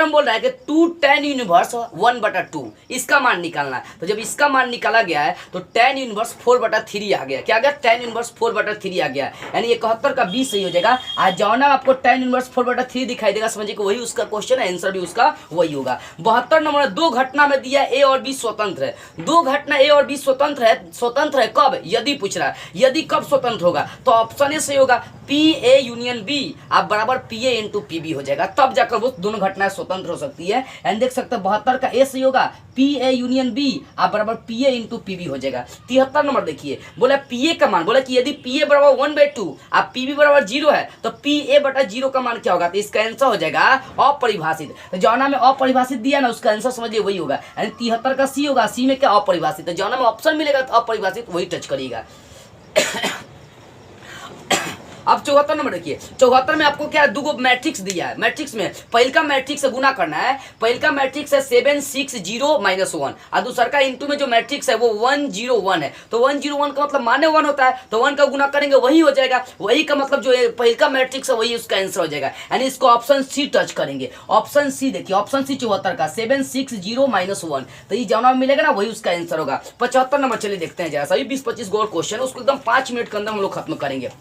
S1: क्वेश्चन बोल रहा है कि 2 tan इनवर्स 1/2 इसका मान निकालना है। तो जब इसका मान निकाला गया है तो tan इनवर्स 4/3 आ गया। क्या आ गया? tan इनवर्स 4/3 आ गया, यानी 71 का 20 सही हो जाएगा। आज जौना आपको tan इनवर्स 4/3 दिखाई देगा, समझिए कि वही उसका क्वेश्चन है, आंसर भी उसका वही होगा। 72 नंबर, दो घटना में दिया ए और बी स्वतंत्र है। दो घटना ए और बी स्वतंत्र है कब? यदि पूछ रहा है, यदि कब स्वतंत्र होगा तो ऑप्शन ए सही होगा, पी ए यूनियन बी आप बराबर P A into P B हो जाएगा, तब जाकर वो दोनों घटनाएं स्वतंत्र हो सकती है। एंड देख सकते हैं 72 का ए सही होगा, पी ए यूनियन बी आप बराबर P A into P B हो जाएगा। 73 नंबर देखिए, बोला पी ए का मान, बोला कि यदि पी ए बराबर 1/2 आप पी बी बराबर 0 है तो पी ए बटा 0 का मान क्या होगा? तो इसका आंसर हो जाएगा अपरिभाषित। तो जौना में अपरिभाषित दिया ना उसका आंसर समझिए वही होगा, यानी 73 का सी होगा, सी में क्या? अपरिभाषित। तो जौना में ऑप्शन मिलेगा तो अपरिभाषित वही टच करिएगा। अब 74 नंबर देखिए, 74 में आपको क्या दो मैट्रिक्स दिया है। मैट्रिक्स में पहल का मैट्रिक्स से गुना करना है। पहल का मैट्रिक्स है 7 6 0 -1 और दूसरा का इंटू में जो मैट्रिक्स है वो 1 0 1 है। तो 1 0 1 का मतलब माने 1 होता है, तो 1 का गुना करेंगे वही हो जाएगा। वही का मतलब जो पहल का मैट्रिक्स है वही उसका आंसर हो जाएगा, यानी इसको ऑप्शन सी टच करेंगे। ऑप्शन सी देखिए, ऑप्शन सी 74 का 7 6 0 -1, तो ये जौना मिलेगा ना वही उसका आंसर होगा। 75 नंबर चलिए देखते हैं जरा सा, 20-25 गोल क्वेश्चन, उसको एकदम 5 मिनट के अंदर हम लोग खत्म करेंगे।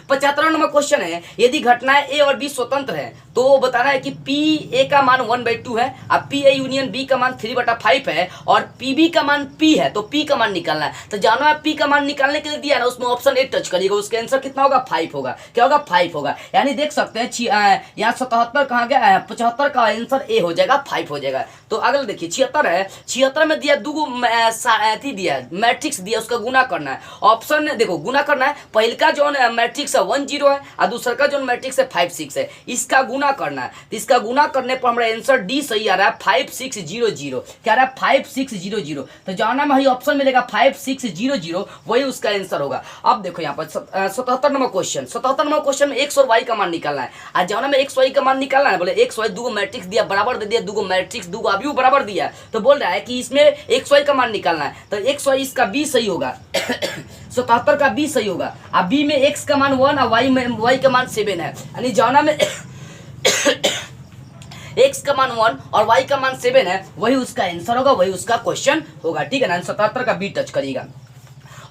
S1: 75 नंबर क्वेश्चन है, यदि घटनाएं ए और बी स्वतंत्र है तो बताना है कि पी ए का मान 1/2 है और पी ए यूनियन बी का मान 3/5 है और पी बी का मान पी है, तो पी का मान निकालना है। तो जानो है पी का मान निकालने के लिए दिया ना, उसमें ऑप्शन ए टच करिएगा, उसका आंसर कितना होगा? 5 होगा। क्या होगा? 5 होगा, यानी देख सकते हैं यहाँ 77 कहाँ गया, 75 का आंसर ए हो जाएगा, 5 हो जाएगा। तो अगला देखिए 76 है, 76 में दिया दो दिया मैट्रिक्स दिया, उसका गुना करना है। ऑप्शन देखो गुना करना है, पहले का जो मैट्रिक्स 1 0 है और दूसरा का जो मैट्रिक्स है 5 6 है, इसका गुना करना है। तो इसका गुना करने पर हमारा आंसर डी सही आ रहा है, 5 6 0 0। क्या रहा है? 5 6 0 0। तो जाना में वही ऑप्शन मिलेगा 5 6 0 0, वही उसका आंसर होगा। अब देखो यहाँ पर 77 नंबर क्वेश्चन, 77 नंबर क्वेश्चन में एक्स और वाई का मान निकालना है। आज जाना में एक्स वाई का मान निकालना है, बोले एक्स वाई दो मैट्रिक्स दिया बराबर दे दिया, दो मैट्रिक्स दो अभी बराबर दिया, तो बोल रहा है कि इसमें एक्स वाई का मान निकालना है। तो एक्स वाई इसका बी सही होगा 77 का बी सही होगा। अब बी में एक्स का मान 1 और वाई का मान 7 है, यानी जौना में एक्स का मान 1 और वाई का मान 7 है, वही उसका आंसर होगा, वही उसका क्वेश्चन होगा। ठीक है ना? 77 का बी टच करिएगा।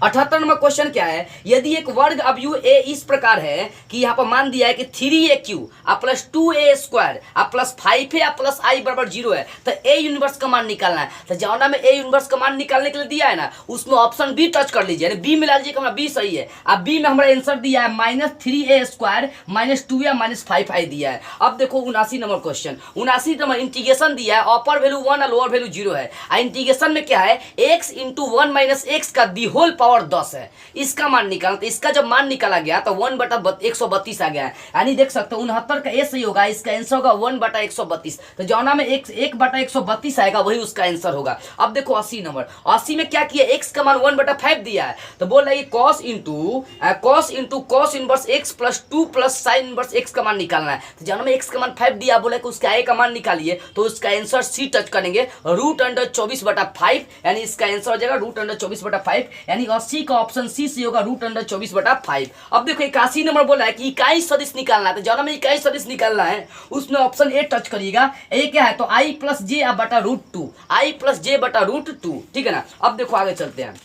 S1: 78 नंबर क्वेश्चन क्या है, यदि एक वर्ग अवयव ए इस प्रकार है कि यहाँ पर मान दिया है कि 3AQ plus 2A² plus 5A plus I बराबर 0 है, तो ए यूनिवर्स का मान निकालना है। तो जौना में ए यूनिवर्स का मान निकालने के लिए दिया है ना, उसमें ऑप्शन बी टच कर लीजिए, बी मिला लीजिए, हमारा बी सही है। अब बी में हमारा आंसर दिया है -3A² -2A -5I दिया है। अब देखो 79 नंबर क्वेश्चन, 79 नंबर इंटीग्रेशन दिया है, अपर वैल्यू 1 और लोअर वैल्यू 0 है। इंटीग्रेशन में क्या है, x इंटू 1 - x का दी होल पावर 10 है, इसका मान निकालना। तो इसका जब मान निकाला गया तो 1/132 आ गया है, यानी देख सकते हो 69 का ए सही होगा, इसका आंसर होगा 1/132। तो जौना में 1/132 आएगा वही उसका आंसर होगा। अब देखो 80 नंबर, 80 में क्या किया, x का मान 1/5 दिया है, तो बोल रहा है cos into cos inverse x plus 2 plus sin inverse x का मान निकालना है। तो जौना में x का मान 5 दिया, बोला कि उसका a का मान निकालिए, तो उसका आंसर सी टच करेंगे, √24/5, यानी इसका आंसर हो जाएगा √24/5, यानी 80 का ऑप्शन सी से होगा √24/5। अब देखो 81 नंबर बोला है कि इकाई सदिश निकालना है। तो जौना में इकाई सदिश निकालना है उसमें ऑप्शन ए टच करिएगा। ए क्या है, तो i + j बटा √2, i + j बटा √2। ठीक है ना? अब देखो आगे चलते हैं,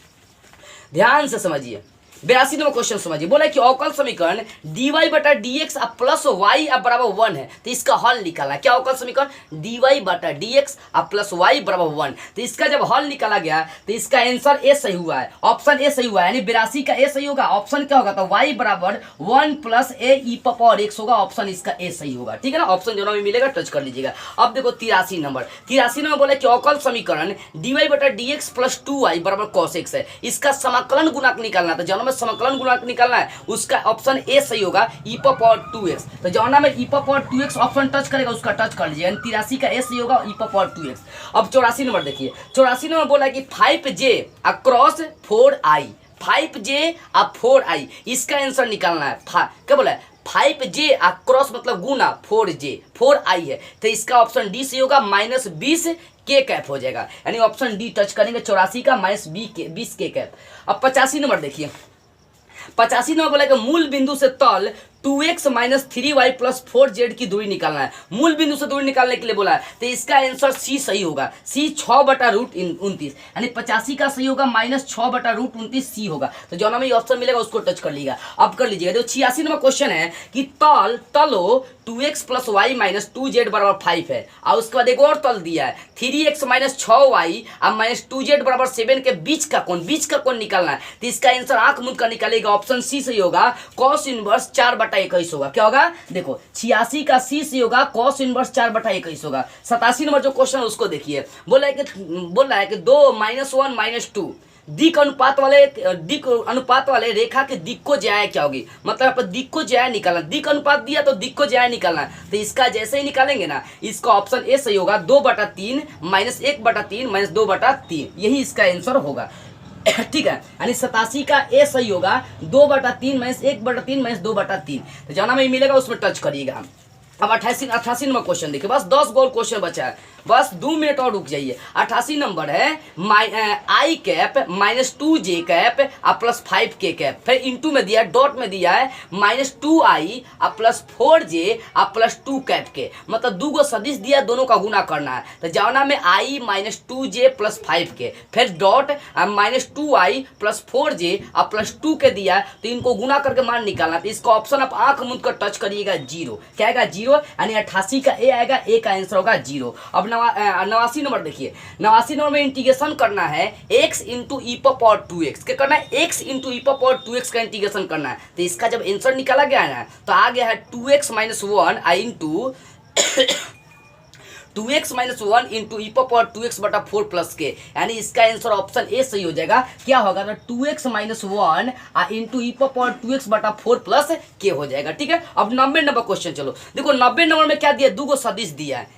S1: ध्यान से समझिए। 82 नंबर क्वेश्चन समझिए, बोला कि अवकल समीकरण dy बटा dx प्लस y बराबर 1 है, तो इसका हल निकालना है। क्या अवकल समीकरण, dy बटा dx प्लस y बराबर 1। तो इसका जब हल निकाला गया तो इसका आंसर ए सही हुआ है, ऑप्शन ए सही हुआ है, यानी 82 का ए सही होगा। ऑप्शन क्या होगा, तो y बराबर 1 प्लस a e⁻x होगा, ऑप्शन इसका ए सही होगा। ठीक है ना? ऑप्शन जो भी मिलेगा टच कर लीजिएगा। अब देखो 83 नंबर बोला कि अवकल समीकरण dy बटा dx प्लस 2y बराबर cos x है, इसका समाकलन गुणक निकालना है। तो जौना में समाकलन गुणक निकालना है उसका ऑप्शन ए सही होगा, e⁻2x। तो जौना में e⁻2x ऑप्शन टच करेगा उसका टच कर लीजिए, 83 का ए सही होगा e⁻2x। अब 84 नंबर देखिए, 84 नंबर बोला कि 5j अक्रॉस 4i, 5j और 4i, इसका आंसर निकालना है। क्या बोला है, 5j अक्रॉस मतलब गुना 4j 4i है, तो इसका ऑप्शन डी सही होगा, -20 के कैप हो जाएगा, यानी ऑप्शन डी टच करेंगे 84 का -20 के कैप। अब 85 नंबर देखिए, 85 नंबर बोला कि मूल बिंदु से तल 2x minus 3y plus 4z की दूरी निकालना है, मूल बिंदु से दूरी निकालने के लिए बोला है। तो इसका आंसर सी सही होगा, सी 6/√29, यानी 85 का सही होगा, माइनस 6/√29 सी होगा। तो जो हमें ऑप्शन मिलेगा उसको टच कर लीजिएगा। अब कर लीजिएगा, जो 86 नंबर क्वेश्चन है कि तलो 2x plus Y minus 2z बराबर 5 है, और उसके बाद एक और तल दिया है 3x माइनस 6y और माइनस 2z बराबर 7 के बीच का कोण निकालना है। तो इसका आंसर आंख मूंद कर निकालेगा, ऑप्शन सी सही होगा, cos इनवर्स 4/21 होगा। क्या होगा, देखो 86 का सी सही होगा, cos इनवर्स 4/21 होगा। 87 नंबर जो क्वेश्चन है उसको देखिए, बोल रहा है कि 2 -1 -2 दिक अनुपात वाले रेखा के दिक को ज्याया क्या होगी, मतलब यहाँ पर दिक को ज्याया निकालना, दिक अनुपात दिया तो दिक को ज्याया निकालना। तो इसका जैसे ही निकालेंगे ना, इसका ऑप्शन ए सही होगा, 2/3 माइनस 1/3 माइनस 2/3, यही इसका आंसर होगा। ठीक है, यानी 87 का ए सही होगा, 2/3 माइनस 1/3 माइनस 2/3। तो जाना में मिलेगा उसमें टच करिएगा। अब 88 नंबर क्वेश्चन देखिए, बस 10 गोल क्वेश्चन बचा है, बस 2 मिनट और रुक जाइए। 88 नंबर है I cap minus 2j cap plus 5k cap, फिर इंटू में दिया है, डॉट में दिया है minus 2i plus 4j plus 2 cap के, मतलब दो गो सदिश दिया, दोनों का गुना करना है। तो जाना में i minus 2j plus 5k, फिर dot minus 2i plus 4j plus 2 के दिया, तो इनको गुना करके मान निकालना। तो इसका ऑप्शन आप आंख मूंद कर टच करिएगा, 0 क्या आएगा, 0, यानी 88 का ए आएगा, ए का आंसर होगा 0। अब 89 नंबर देखिए, 89 नंबर में इंटीग्रेशन करना है x into e power 2x, क्या करना है, x into e power 2x का इंटीग्रेशन करना है। तो इसका जब आंसर निकाला गया है ना, तो आ गया है 2x minus 1 into 2x minus 1 into e power 2x/4 plus के, यानी इसका आंसर ऑप्शन ए सही हो जाएगा। क्या होगा, तो 2x minus 1 into e power 2x/4 plus के हो जाएगा। ठीक है, अब 90 नंबर क्वेश्चन चलो देखो, 90 नंबर में क्या दिया, दो गो सदिश दिया है,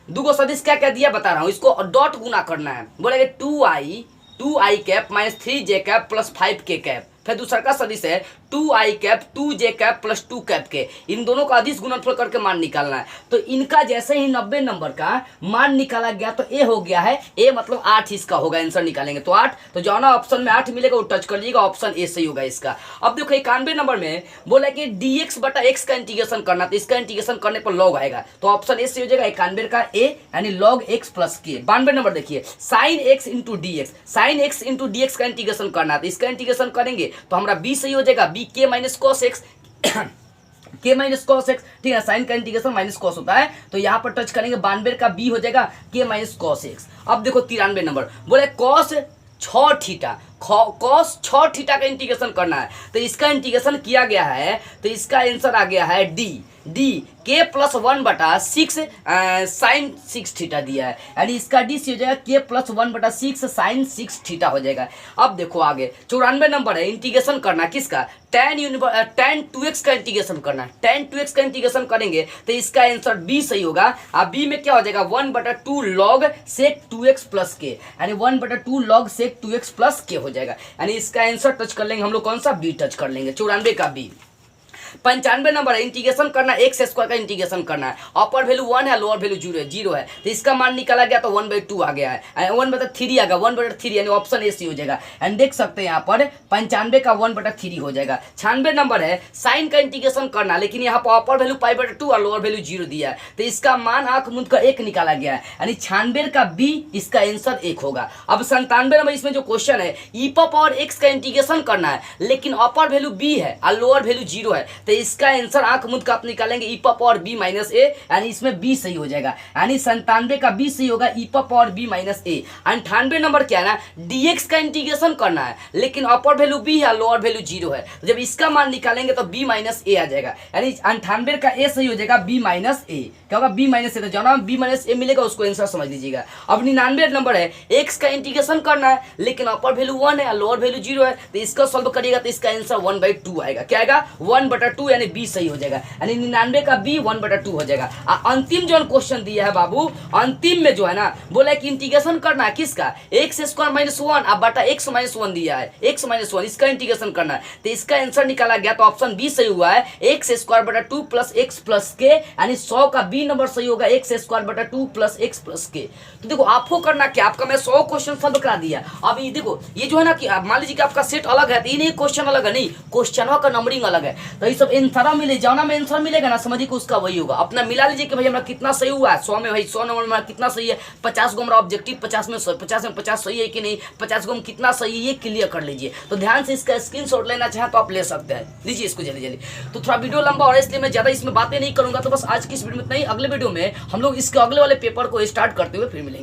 S1: दो गो सदिश क्या क्या दिया बता रहा हूँ, इसको डॉट गुना करना है। बोलेंगे 2i cap minus 3j cap plus 5k cap, फिर दूसरा का सदिश है 2i cap 2j cap plus 2 cap के, इन दोनों का अदिश गुणनफल करके मान निकालना है। तो इनका जैसे ही 90 नंबर का मान निकाला गया तो ए हो गया है, ए मतलब 8 इसका होगा, आंसर निकालेंगे तो 8। तो जो ना ऑप्शन में 8 मिलेगा वो टच कर लीजिएगा, ऑप्शन ए सही होगा इसका। अब देखो 91 नंबर में बोला कि dx/x का इंटीग्रेशन करना, तो इसका इंटीग्रेशन करने पर लॉग आएगा, तो ऑप्शन ए सही हो जाएगा, 91 का ए, यानी लॉग x प्लस के। 92 नंबर देखिए, साइन x इंटू dx का इंटीग्रेशन करना, तो इसका इंटीग्रेशन करेंगे तो हमारा b सही हो जाएगा, b k minus cos x k minus cos x. ठीक है, साइन का इंटीग्रेशन माइनस कॉस होता है, तो यहाँ पर टच करेंगे, 92 का b हो जाएगा k माइनस कॉस एक्स। अब देखो 93 नंबर बोले कॉस 6 थीटा, कॉस 6 थीटा का इंटीग्रेशन करना है, तो इसका इंटीग्रेशन किया गया है, तो इसका आंसर आ गया है डी के प्लस 1/6 साइन 6 थीटा दिया है, यानी इसका डी सी हो जाएगा के प्लस 1/6 साइन 6 थीटा हो जाएगा। अब देखो आगे 94 नंबर है, इंटीग्रेशन करना किसका, tan 2x का इंटीग्रेशन करना है, tan 2x का इंटीग्रेशन करेंगे तो इसका आंसर बी सही होगा। अब बी में क्या हो जाएगा, 1/2 log sec 2x प्लस के, यानी 1/2 log sec 2x प्लस के हो जाएगा, यानी इसका आंसर टच कर लेंगे हम लोग, कौन सा, बी टच कर लेंगे, 94 का बी। 95 नंबर है, इंटीग्रेशन करना x स्क्वायर का इंटीग्रेशन करना है, अपर वैल्यू 1 है, लोअर वैल्यू 0 है, तो इसका मान निकाला गया तो 1/2 आ गया है, 1/3 आ गया, 1/3 यानी ऑप्शन ए सी हो जाएगा। एंड देख सकते हैं यहाँ पर 95 का 1/3 हो जाएगा। 96 नंबर है, साइन का इंटीग्रेशन करना, लेकिन यहाँ पर अपर वैल्यू π/2 और लोअर वैल्यू 0 दिया है, तो इसका मान आंख मूंद का 1 निकाला गया है, यानी 96 का बी इसका आंसर 1 होगा। अब 97 नंबर इसमें जो क्वेश्चन है, ई पावर x का इंटीग्रेशन करना है, लेकिन अपर वैल्यू b है और लोअर वैल्यू 0 है, तो इसका आंसर आंख मूंद का आप निकालेंगे ई पावर b माइनस ए, यानी इसमें b सही हो जाएगा, यानी 97 का b सही होगा, ई पावर b माइनस ए। 98 नंबर क्या है ना, dx का इंटीग्रेशन करना है, लेकिन अपर वैल्यू b है, लोअर वैल्यू 0 है, तो जब इसका मान निकालेंगे तो b माइनस ए आ जाएगा, यानी 98 का a सही हो जाएगा, b माइनस ए। क्या होगा, b माइनस ए, तो जहाँ b माइनस ए मिलेगा उसको आंसर समझ लीजिएगा। अब 99 नंबर है, x का इंटीग्रेशन करना है, लेकिन अपर वैल्यू 1 है, लोअर वैल्यू 0 है, तो इसका सॉल्व करिएगा तो इसका आंसर 1/2 आएगा। क्या आएगा, 1/2, यानी b सही हो जाएगा, यानी 99 का b 1/2 हो जाएगा। अंतिम जो क्वेश्चन दिया है बाबू, अंतिम में जो है ना बोला कि इंटीग्रेशन करना है किसका, x स्क्वायर माइनस 1 अब बटा x माइनस 1 दिया है, x माइनस 1 इसका इंटीग्रेशन करना है, तो इसका आंसर निकाला गया, तो ऑप्शन बी सही हुआ है, x स्क्वायर बटा 2 प्लस x प्लस के, यानी 100 का बी नंबर सही होगा, x स्क्वायर बटा 2 प्लस x प्लस के। तो देखो आपको करना क्या, आपका मैं 100 क्वेश्चन सॉल्व करा दिया। अब ये देखो ये जो है ना कि मान लीजिए कि आपका सेट अलग है, तो ये नहीं क्वेश्चन अलग है, नहीं क्वेश्चनों का नंबरिंग अलग है, तो इस सब आंसर मिले जौना में आंसर मिलेगा ना, समझिए कि उसका वही होगा। अपना मिला लीजिए कि भाई हमारा कितना सही हुआ है 100 में, भाई 100 नंबर में कितना सही है, 50 को हमारा ऑब्जेक्टिव 50 में 50 सही है कि नहीं, 50 को हम कितना सही है ये क्लियर कर लीजिए। तो ध्यान से इसका स्क्रीनशॉट लेना चाहे तो आप ले सकते हैं, लीजिए इसको जल्दी जल्दी। तो थोड़ा वीडियो लंबा और इसलिए मैं ज़्यादा इसमें बातें नहीं करूँगा, तो बस आज की इस वीडियो में इतना ही। अगले वीडियो में हम लोग इसके अगले वाले पेपर को स्टार्ट करते हुए फिर मिलेंगे।